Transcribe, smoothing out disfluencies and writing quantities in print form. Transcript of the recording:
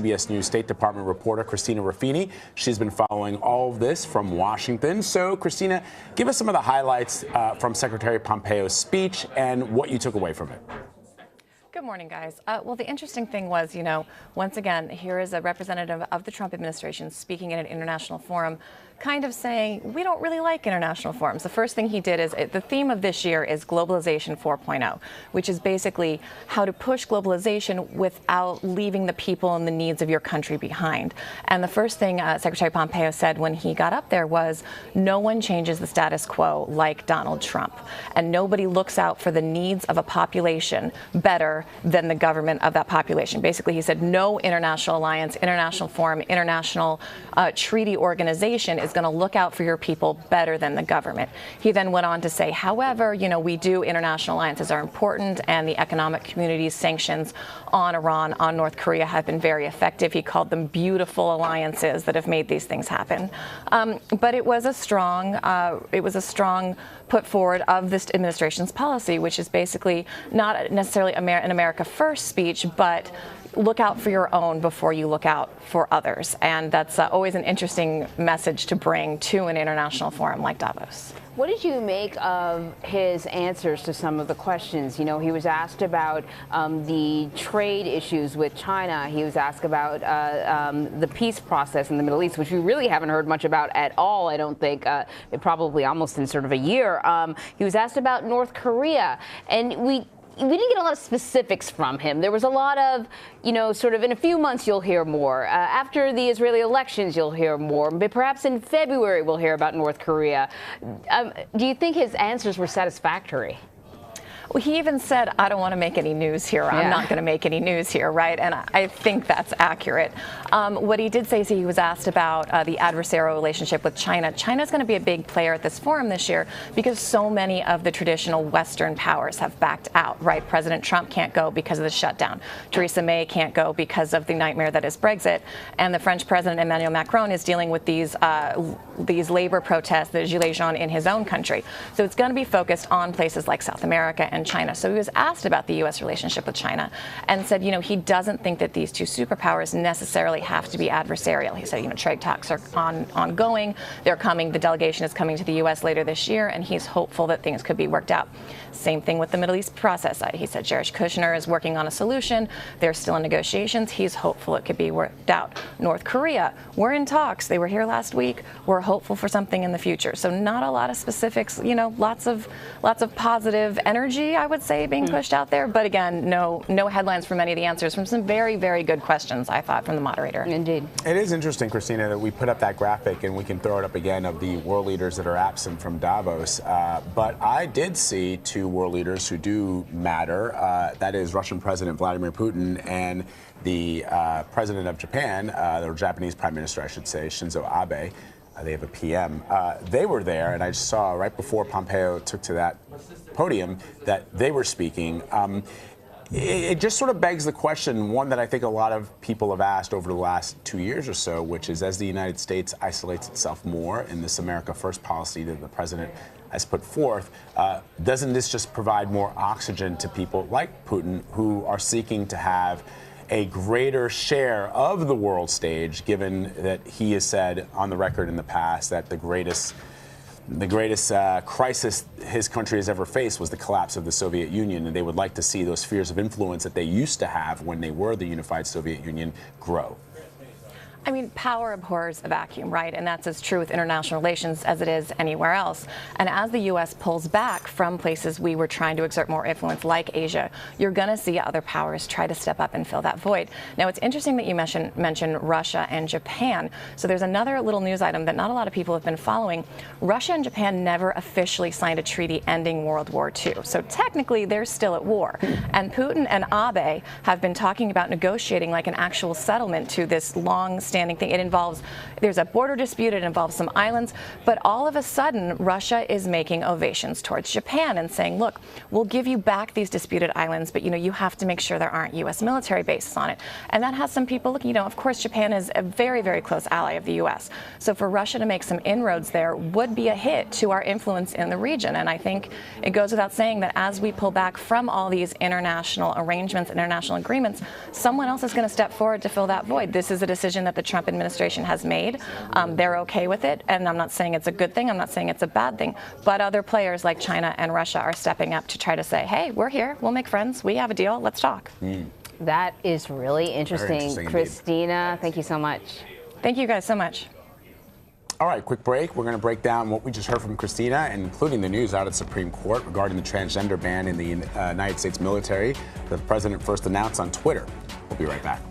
CBS News State Department reporter Christina Ruffini. She's been following all of this from Washington. So, Christina, give us some of the highlights from Secretary Pompeo's speech and what you took away from it. Good morning, guys. Well, the interesting thing was, once again, here is a representative of the Trump administration speaking at an international forum, kind of saying, we don't really like international forums. The first thing he did is, the theme of this year is Globalization 4.0, which is basically how to push globalization without leaving the people and the needs of your country behind. And the first thing Secretary Pompeo said when he got up there was, no one changes the status quo like Donald Trump. And nobody looks out for the needs of a population better than the government of that population. Basically, he said no international alliance, international forum, international treaty organization is going to look out for your people better than the government. He then went on to say, however, we do international alliances are important, and the economic community's sanctions on Iran, on North Korea have been very effective. He called them beautiful alliances that have made these things happen. But it was a strong put forward of this administration's policy, which is basically not necessarily an America First speech, but look out for your own before you look out for others. And that's always an interesting message to bring to an international forum like Davos. What did you make of his answers to some of the questions? He was asked about the trade issues with China. He was asked about the peace process in the Middle East, which we really haven't heard much about at all, I don't think, probably almost in sort of a year. He was asked about North Korea, and we didn't get a lot of specifics from him. There was a lot of, sort of in a few months you'll hear more. After the Israeli elections, you'll hear more. But perhaps in February we'll hear about North Korea. Do you think his answers were satisfactory? Well, he even said, I don't want to make any news here. I'm not going to make any news here, right? And I think that's accurate. What he did say is he was asked about the adversarial relationship with China. China's going to be a big player at this forum this year because so many of the traditional Western powers have backed out, right? President Trump can't go because of the shutdown. Theresa May can't go because of the nightmare that is Brexit. And the French President Emmanuel Macron is dealing with these labor protests, the Gilets jaunes, in his own country. So it's going to be focused on places like South America and China. So he was asked about the U.S. relationship with China and said, he doesn't think that these two superpowers necessarily have to be adversarial. He said, trade talks are ongoing. They're coming. The delegation is coming to the U.S. later this year, and he's hopeful that things could be worked out. Same thing with the Middle East process. He said Jared Kushner is working on a solution. They're still in negotiations. He's hopeful it could be worked out. North Korea, we're in talks. They were here last week. We're hopeful for something in the future. So not a lot of specifics, lots of positive energy, I would say, being pushed out there. But again, no headlines for many of the answers from some very, very good questions, I thought, from the moderator. Indeed. It is interesting, Christina, that we put up that graphic, and we can throw it up again, of the world leaders that are absent from Davos. But I did see two world leaders who do matter. That is Russian President Vladimir Putin and the President of Japan, the Japanese Prime Minister, I should say, Shinzo Abe. They have a PM. They were there, and I saw right before Pompeo took to that podium that they were speaking. It just sort of begs the question, one that I think a lot of people have asked over the last 2 years or so, which is, as the United States isolates itself more in this America First policy that the president has put forth, doesn't this just provide more oxygen to people like Putin who are seeking to have a greater share of the world stage, given that he has said on the record in the past that the greatest crisis his country has ever faced was the collapse of the Soviet Union, and they would like to see those spheres of influence that they used to have when they were the unified Soviet Union grow. I mean, power abhors a vacuum, right? And that's as true with international relations as it is anywhere else. And as the U.S. pulls back from places we were trying to exert more influence, like Asia, you're going to see other powers try to step up and fill that void. Now, it's interesting that you mentioned Russia and Japan. So there's another little news item that not a lot of people have been following. Russia and Japan never officially signed a treaty ending World War II. So technically, they're still at war. And Putin and Abe have been talking about negotiating like an actual settlement to this long-standing long-standing thing. It involves, there's a border dispute, it involves some islands, but all of a sudden, Russia is making ovations towards Japan and saying, look, we'll give you back these disputed islands, but you have to make sure there aren't U.S. military bases on it. And that has some people looking, of course, Japan is a very, very close ally of the U.S. So for Russia to make some inroads there would be a hit to our influence in the region. And I think it goes without saying that as we pull back from all these international arrangements, international agreements, someone else is going to step forward to fill that void. This is a decision that the Trump administration has made. They're okay with it. And I'm not saying it's a good thing. I'm not saying it's a bad thing. But other players like China and Russia are stepping up to try to say, hey, we're here. We'll make friends. We have a deal. Let's talk. That is really interesting. Christina, thank you so much. Thank you guys so much. All right, quick break. We're going to break down what we just heard from Christina, including the news out of the Supreme Court regarding the transgender ban in the United States military that the president first announced on Twitter. We'll be right back.